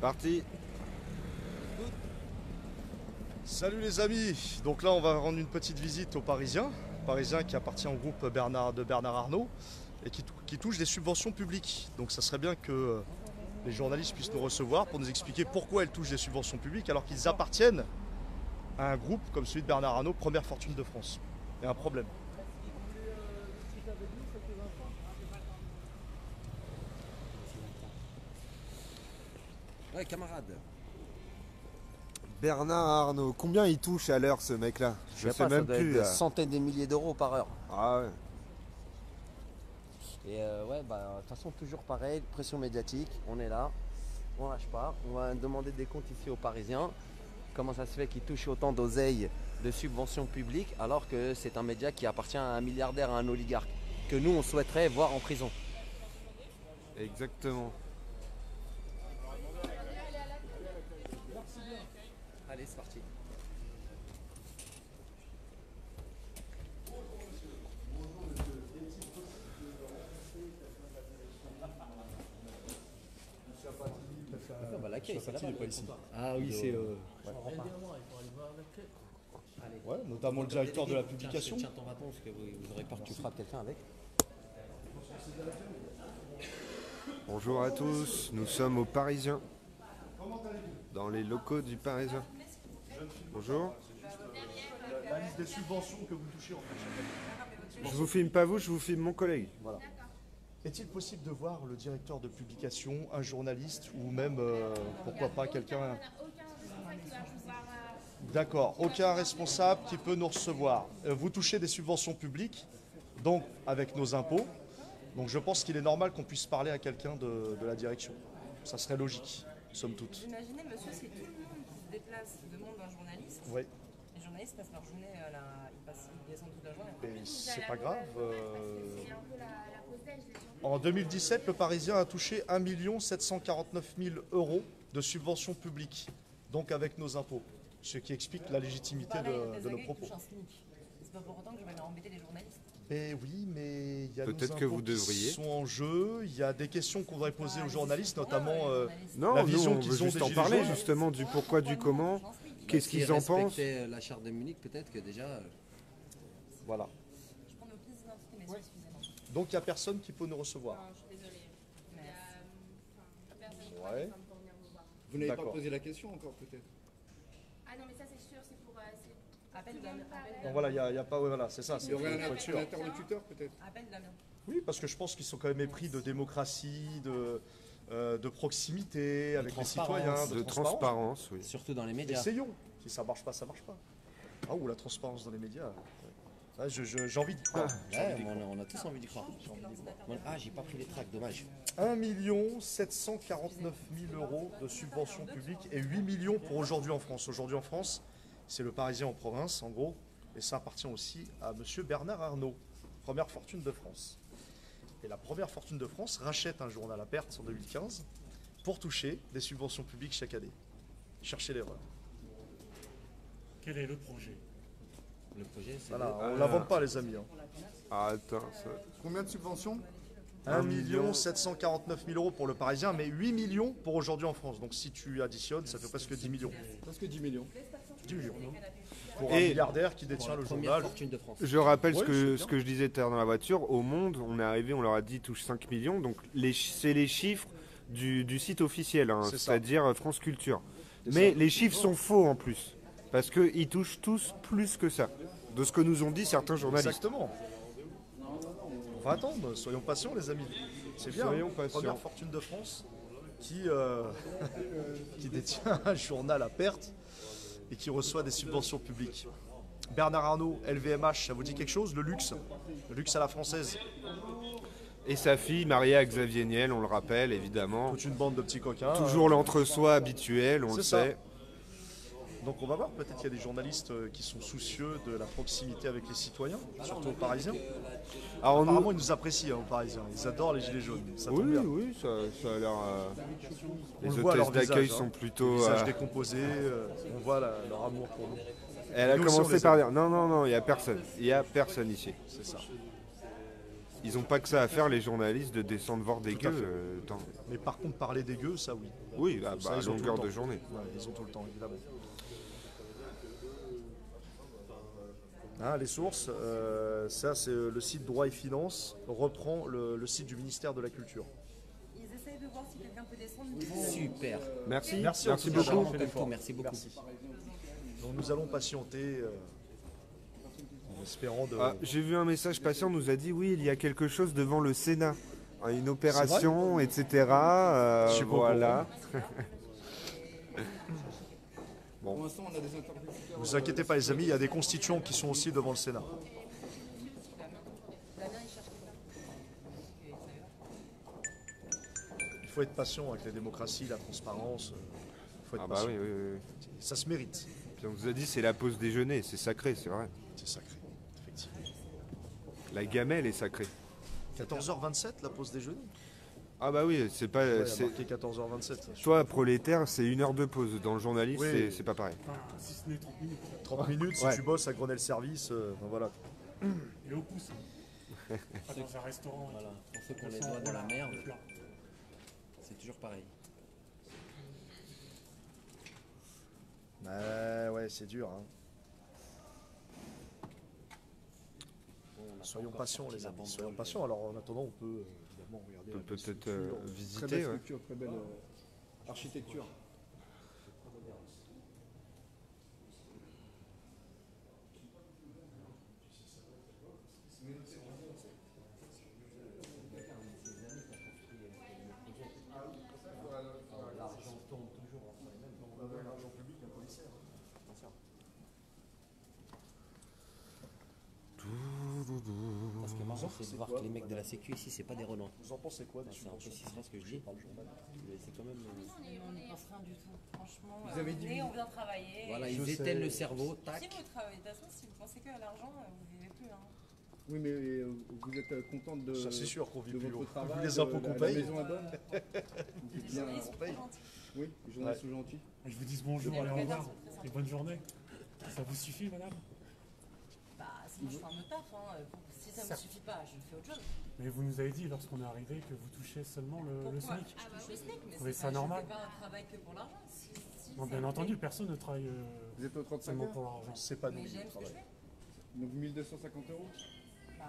Parti. Salut les amis, donc là on va rendre une petite visite aux Parisiens, Parisien qui appartient au groupe de Bernard Arnault et qui touche des subventions publiques. Donc ça serait bien que les journalistes puissent nous recevoir pour nous expliquer pourquoi elles touchent des subventions publiques alors qu'ils appartiennent à un groupe comme celui de Bernard Arnault, première fortune de France. Il y a un problème. Ouais, camarade. Bernard Arnault, combien il touche à l'heure ce mec-là? Je sais pas, même ça doit être plus. des centaines de milliers d'euros par heure. Ah ouais. Et ouais, bah, de toute façon, toujours pareil, pression médiatique, on est là, on lâche pas. On va demander des comptes ici aux Parisiens. Comment ça se fait qu'ils touchent autant d'oseille de subventions publiques alors que c'est un média qui appartient à un milliardaire, à un oligarque, que nous, on souhaiterait voir en prison. Exactement. Allez, c'est parti. Bah, l'accueil, c'est là-bas. Pas ici. Ah oui, c'est. Ouais, notamment le directeur de la publication. Tiens ton bâton parce que vous aurez peur que tu frappes quelqu'un avec. Bonjour à tous, nous sommes aux Parisiens. Dans les locaux du Parisien. Bonjour. La liste des subventions que vous touchez en fait. Je vous filme pas vous, je vous filme mon collègue. Voilà. Est-il possible de voir le directeur de publication, un journaliste ou même, pourquoi pas, quelqu'un... D'accord, aucun responsable qui peut nous recevoir. Vous touchez des subventions publiques, donc avec nos impôts. Donc je pense qu'il est normal qu'on puisse parler à quelqu'un de la direction. Ça serait logique, somme toute. Imaginez, monsieur, c'est tout le monde qui se déplace, qui demande un journaliste. Oui, Les journalistes passent leur journée à la... ils descendent toute la journée. mais c'est pas grave. En 2017, le Parisien a touché 1 749 000 euros de subventions publiques, donc avec nos impôts. Ce qui explique la légitimité de nos propos. C'est pas pour autant que je vais aller embêter les journalistes. Mais oui, mais il y a Peut-être nos que vous impôts qui devriez. sont en jeu. Il y a des questions qu'on devrait poser aux journalistes, notamment Non, la nous, vision on qu'ils veut ont juste des en gilets parler jaunes. justement du pourquoi, du comment, qu'est-ce qu'ils en pensent. La charte de Munich, peut-être que déjà. Voilà. Je prends nos pièces d'identité, messieurs, excusez-moi. Donc il n'y a personne qui peut nous recevoir. Non, je suis désolée. Mais... Ouais. Vous n'avez pas D'accord. posé la question encore, peut-être? Ah non, mais ça c'est sûr, c'est pour. Appelle Damien. Donc voilà, il y a pas. Ouais, voilà, c'est ça. Il y aurait faut être sûr. un interlocuteur, peut-être? Appelle Damien. Oui, parce que je pense qu'ils sont quand même épris de démocratie, de proximité avec les transparence. citoyens, De transparence, oui. Surtout dans les médias. Essayons. Si ça marche pas, ça marche pas. Ah, ou la transparence dans les médias. Ouais, j'ai envie de croire. Ouais, on a tous envie d'y croire. Ah, j'ai pas pris les tracts, dommage. 1 749 000 euros de subventions publiques et 8 millions pour aujourd'hui en France. Aujourd'hui en France, c'est le Parisien en province, en gros, et ça appartient aussi à monsieur Bernard Arnault, première fortune de France. Et la première fortune de France rachète un journal à perte en 2015 pour toucher des subventions publiques chaque année. Cherchez l'erreur. Quel est le projet? Le projet, c'est. Voilà, on ne l'invente pas, les amis. Hein. Ah, attends, ça... Combien de subventions? 1 749 000 euros pour le Parisien, mais 8 millions pour aujourd'hui en France. Donc si tu additionnes, ça fait presque 10 millions. Presque 10 millions. 10 millions. Pour un Et- milliardaire qui détient le Première journal. fortune de France. Je rappelle Ouais, c'est ce que je disais tout à l'heure dans la voiture. Au Monde, on est arrivé, on leur a dit touche 5 millions. Donc c'est les chiffres du site officiel, hein, C'est ça. c'est-à-dire France Culture. C'est Mais ça. les chiffres sont faux en plus. Parce qu'ils touchent tous plus que ça. De ce que nous ont dit certains journalistes. Exactement. On va attendre, soyons patients les amis. C'est bien, Soyons hein. patients. Première fortune de France qui, qui détient un journal à perte et qui reçoit des subventions publiques. Bernard Arnault, LVMH, ça vous dit quelque chose? Le luxe à la française. Et sa fille, mariée à Xavier Niel, on le rappelle évidemment. Toute une bande de petits coquins. Toujours l'entre-soi habituel, on le C'est ça. sait. Donc on va voir, peut-être qu'il y a des journalistes qui sont soucieux de la proximité avec les citoyens, surtout aux Parisiens. Alors Apparemment, ils nous apprécient, hein, aux Parisiens. Ils adorent les gilets jaunes. Ça tombe oui, bien. oui, ça a l'air. On Les le voit à leur hôtesses d'accueil visage, hein. sont plutôt. Visage décomposé, on voit leur amour pour nous. Elle a Nous aussi, on commencé les par aime. dire non, non, non, il n'y a personne. Il n'y a personne ici. C'est ça. ils ont pas que ça à faire, les journalistes, de descendre voir des Tout à gueux. fait. Mais par contre, parler des gueux, ça oui. Oui, Ça, à ils ont tout le longueur temps. de journée. Ouais, ils ont tout le temps, évidemment. Hein, les sources, ça c'est le site Droit et Finance, reprend le site du ministère de la Culture. Ils essayent de voir si quelqu'un peut descendre. Super. Merci, Merci, merci en tout cas, beaucoup. d'avoir fait l'effort. Merci beaucoup. Merci. Donc nous allons patienter en espérant de... Ah, j'ai vu un message passer, on nous a dit oui, il y a quelque chose devant le Sénat. Une opération, etc. Je suis pas au voilà. Pour l'instant, on a des interlocuteurs. Ne vous inquiétez pas les amis, il y a des constituants qui sont aussi devant le Sénat. Damien, il cherche quelqu'un. Il faut être patient avec la démocratie, la transparence. Il faut être Ah bah patient. oui, oui, oui. Ça se mérite. Puis on vous a dit c'est la pause déjeuner, c'est sacré, c'est vrai. C'est sacré, effectivement. La gamelle est sacrée. 14h27 la pause déjeuner. Ah bah oui, c'est pas... Ouais, il y a c'est- marqué 14h27. Toi, prolétaire, c'est 1 heure de pause. Dans le journalisme, Oui. c'est pas pareil. Enfin, si ce n'est 30 minutes. 30 minutes si Ouais. tu bosses à Grenelle Service, ben voilà. Et au pouce. Pas dans un restaurant. Voilà, pour ceux qui ont les Sans- doigts dans la voilà, merde, le plat. c'est toujours pareil. Ouais, c'est dur. Hein. Soyons patients les amis, soyons patients. Alors en attendant, on peut évidemment regarder On la peut belle peut-être structure. Très visiter. belle Ouais. structure, très belle architecture. L'argent tombe toujours entre les mêmes. L'argent public, un policier. Parce que marrant, c'est de voir que les mecs de la sécu ici, c'est pas des relents. Vous en pensez quoi des C'est un peu subventions système ce que je dis. Mais c'est quand même. On n'y pense rien du tout. Franchement, Vous avez venez, dit- on vient travailler. Voilà, Et ils sais. éteignent le cerveau, si tac. vous travaillez, de toute façon, si vous pensez que à l'argent, vous vivez plus. Hein. Oui, mais vous êtes contente de, Ça c'est sûr qu'on vit de plus haut. votre travail, Vu les impôts qu'on la paye. maison est bonne. Vous êtes Les bien- journalistes sont paye. très gentils. Oui, les journalistes sont gentils. Et je vous dis bonjour Les et au locataires revoir. sont très sympas. Et bonne journée. Ça vous suffit, madame? Bah, sinon, je fais un autre taf. Hein. Si ça ne me suffit pas, je fais autre chose. Mais vous nous avez dit lorsqu'on est arrivé que vous touchez seulement le Pourquoi SMIC. Ah bah oui, SMIC, mais trouvez c'est ça pas, normal? je fais pas un travail que pour l'argent. Si Non, ça bien me entendu, plaît. personne ne travaille Vous êtes au 35 seulement heures, pour l'argent. C'est pas nous Mais qui j'aime ce que je travaillons. fais. donc 1250 €. Bah,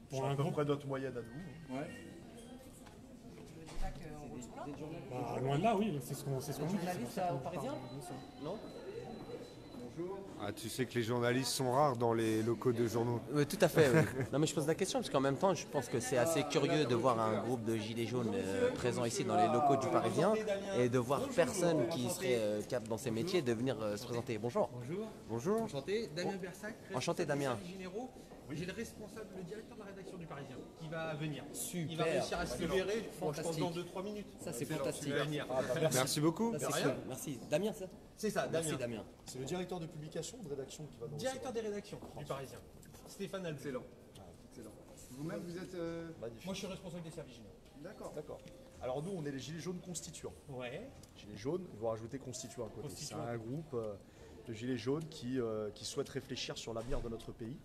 Pour C'est à un peu groupe, près notre moyenne à nous. Ouais. je ne dis pas qu'on retourne là. bah, loin de là, oui, c'est ce qu'on vous dit. journaliste, c'est pour ça au qu'on Parisien parle de ça. Non? Ah, tu sais que les journalistes sont rares dans les locaux de journaux. Oui, tout à fait. Oui. Non, mais je pose la question parce qu'en même temps, je pense que c'est assez curieux de voir un groupe de gilets jaunes présent ici dans les locaux du Parisien et de voir personne qui serait cap dans ces métiers de venir se présenter. Bonjour. Bonjour, Bonjour. enchanté, Damien Bersac, Enchanté, Damien. responsable des généraux. J'ai le responsable, le directeur de la rédaction du Parisien qui va venir. Super. Il va réussir à se libérer, je pense Fantastique. dans 2-3 minutes. Ça, c'est Tu fantastique. vas venir. Merci beaucoup. Ça, c'est rien. cool. Merci. Damien, ça? C'est ça, Merci, Damien. Damien. C'est le directeur de publication, de rédaction qui va nous Directeur des rédactions du Parisien. Stéphane Albert. Excellent. Excellent. Vous-même, vous êtes. recevoir. Magnifique. Moi, je suis responsable des services généraux. D'accord. D'accord. Alors nous, on est les Gilets jaunes constituants. Ouais. Gilets jaunes, ils vont rajouter constituants à côté. C'est Constituants. un groupe de Gilets jaunes qui souhaitent réfléchir sur l'avenir de notre pays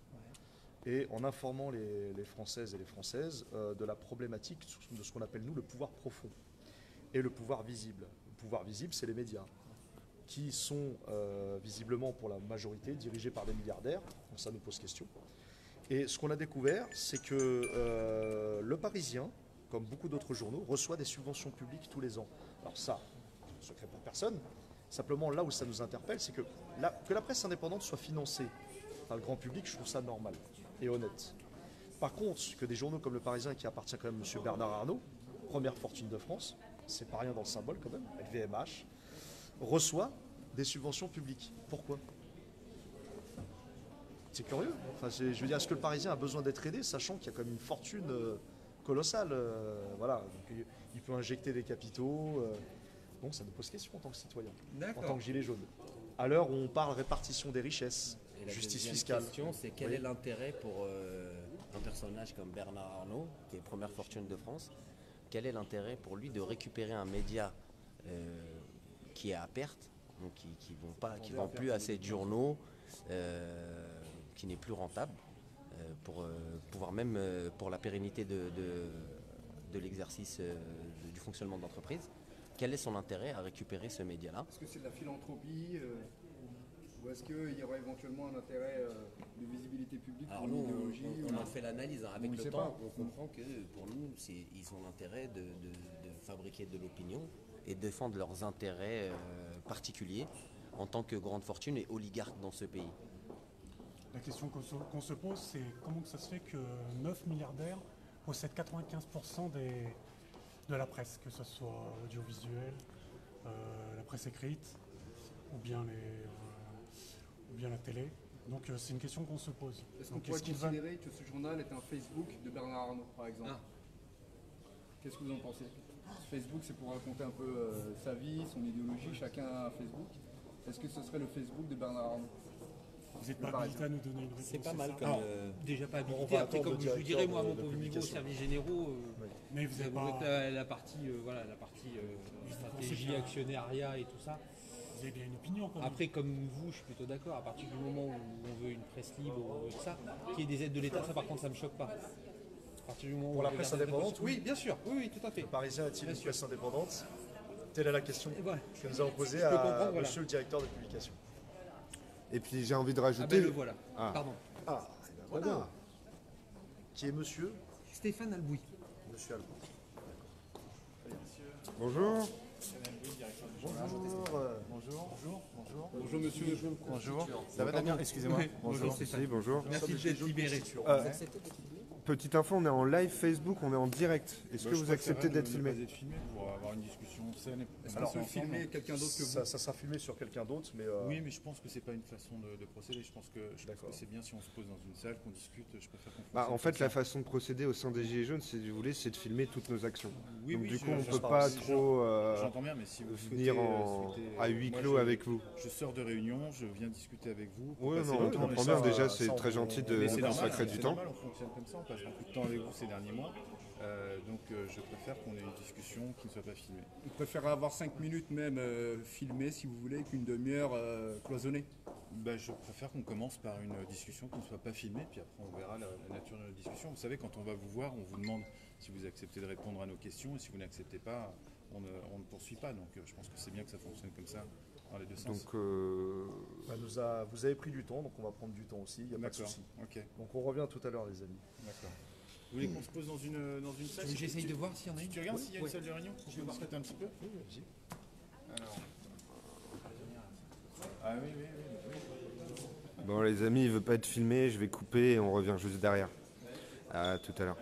et en informant les Françaises et les Françaises de la problématique de ce qu'on appelle nous le pouvoir profond et le pouvoir visible. Le pouvoir visible, c'est les médias qui sont visiblement pour la majorité dirigés par des milliardaires. Donc ça nous pose question. Et ce qu'on a découvert, c'est que le Parisien, comme beaucoup d'autres journaux, reçoit des subventions publiques tous les ans. Alors ça, secret pour personne. Simplement, là où ça nous interpelle, c'est que la presse indépendante soit financée par le grand public, je trouve ça normal et honnête. Par contre, que des journaux comme Le Parisien, qui appartient quand même à M. Bernard Arnault, première fortune de France, c'est pas rien dans le symbole quand même, LVMH, reçoit des subventions publiques. Pourquoi? C'est curieux. Enfin, je veux dire, est-ce que le Parisien a besoin d'être aidé, sachant qu'il y a quand même une fortune colossale voilà. Donc, il peut injecter des capitaux. Donc ça nous pose question en tant que citoyen, en tant D'accord. que gilet jaune. À l'heure où on parle répartition des richesses, Et la justice deuxième fiscale. question, c'est quel Oui. est l'intérêt pour un personnage comme Bernard Arnault, qui est première fortune de France, quel est l'intérêt pour lui de récupérer un média qui est à perte, donc qui vont pas, qui vend plus assez de journaux, qui n'est plus rentable, pouvoir même pour la pérennité de l'exercice du fonctionnement de l'entreprise. Quel est son intérêt à récupérer ce média-là? Est-ce que c'est de la philanthropie ou est-ce qu'il y aurait éventuellement un intérêt de visibilité publique Alors pour nous, l'idéologie on a fait l'analyse. Hein. Avec On ne le sait temps, pas. on comprend que pour nous, ils ont l'intérêt de fabriquer de l'opinion et défendre leurs intérêts particuliers en tant que grande fortune et oligarques dans ce pays. La question qu'on se pose, c'est comment que ça se fait que 9 milliardaires possèdent 95% de la presse, que ce soit audiovisuelle, la presse écrite ou bien la télé. Donc c'est une question qu'on se pose. Est-ce qu'on Donc, pourrait qu'ils veulent- considérer que ce journal est un Facebook de Bernard Arnault, par exemple? Qu'est-ce que vous en pensez? Facebook, c'est pour raconter un peu sa vie, son idéologie, chacun a un Facebook. Est-ce que ce serait le Facebook de Bernard Arnault? Vous n'êtes Le pas habilité à nous donner une réponse. C'est pas mal ça comme... Alors, déjà pas On habilité. va Après, attendre comme le je vous dirais, moi, à mon directeur de pauvre niveau, publication. services généraux, Mais vous n'êtes vous pas... êtes la partie, la partie stratégie, bien. actionnariat et tout ça. Vous avez bien une opinion quand même. Après, comme vous, je suis plutôt d'accord. À partir du moment où on veut une presse libre, on veut ça, qu'il y ait des aides de l'État, ça par contre, ça me choque pas. À partir du moment Pour où la on presse regarde les indépendante, impôts- Oui, bien sûr. Oui, tout à fait. Le Parisien est-il Bien une sûr. presse indépendante? Telle est la question Et voilà. que nous avons posée Je peux à comprendre, voilà. monsieur le directeur de publication. Et puis j'ai envie de Ah rajouter... ben le voilà. Ah. Pardon. Ah, voilà. Qui est monsieur? Stéphane Albouy. Monsieur Albon. Bonjour. Bonjour monsieur. Bonjour. Ça va Damien? Excusez-moi. Bonjour Si, Stéphane. bonjour. Merci d'être libéré. Petite info, on est en live Facebook, on est en direct. Est-ce que vous acceptez d'être filmé? Pas être filmé pour avoir une discussion saine. Est-ce qu'on peut filmer quelqu'un d'autre que vous? Ça sera filmé sur quelqu'un d'autre, mais Oui, mais je pense que c'est pas une façon de procéder. Je pense que D'accord. c'est bien si on se pose dans une salle, qu'on discute. Je préfère qu'on fasse Bah, en comme fait, ça. la façon de procéder au sein des Gilets jaunes, si vous voulez, c'est de filmer toutes nos actions. Oui, Donc oui, du coup, on je- peut pas je- trop J'entends bien, mais si vous venir souhaitez, à huis moi, clos avec vous. Je sors de réunion, je viens discuter avec vous. pour Oui, passer non, le on temps. comprend mais bien. ça, Déjà, ça, c'est on- très gentil de Mais c'est nous normal, consacrer du c'est temps. normal, on fonctionne comme ça, on passe beaucoup de temps avec vous ces derniers mois. Donc je préfère qu'on ait une discussion qui ne soit pas filmée. Vous préférez avoir 5 minutes même filmées si vous voulez qu'une demi-heure cloisonnée? Bah, je préfère qu'on commence par une discussion qui ne soit pas filmée, puis après on verra la nature de notre discussion. Vous savez, quand on va vous voir, on vous demande si vous acceptez de répondre à nos questions, et si vous n'acceptez pas, on ne poursuit pas. Donc je pense que c'est bien que ça fonctionne comme ça, dans les deux sens. Donc, bah, vous avez pris du temps, donc on va prendre du temps aussi, il n'y a pas de D'accord, souci. ok, Donc on revient tout à l'heure, les amis. d'accord. Vous voulez qu'on se pose dans une salle? J'essaye de voir s'il y en a une. Tu regardes s'il y a une Oui. salle de réunion? Je vais discuter un petit peu. Oui, vas-y. Alors. Ah oui, oui, oui. bon, les amis, il veut pas être filmé, je vais couper et on revient juste derrière. À tout à l'heure.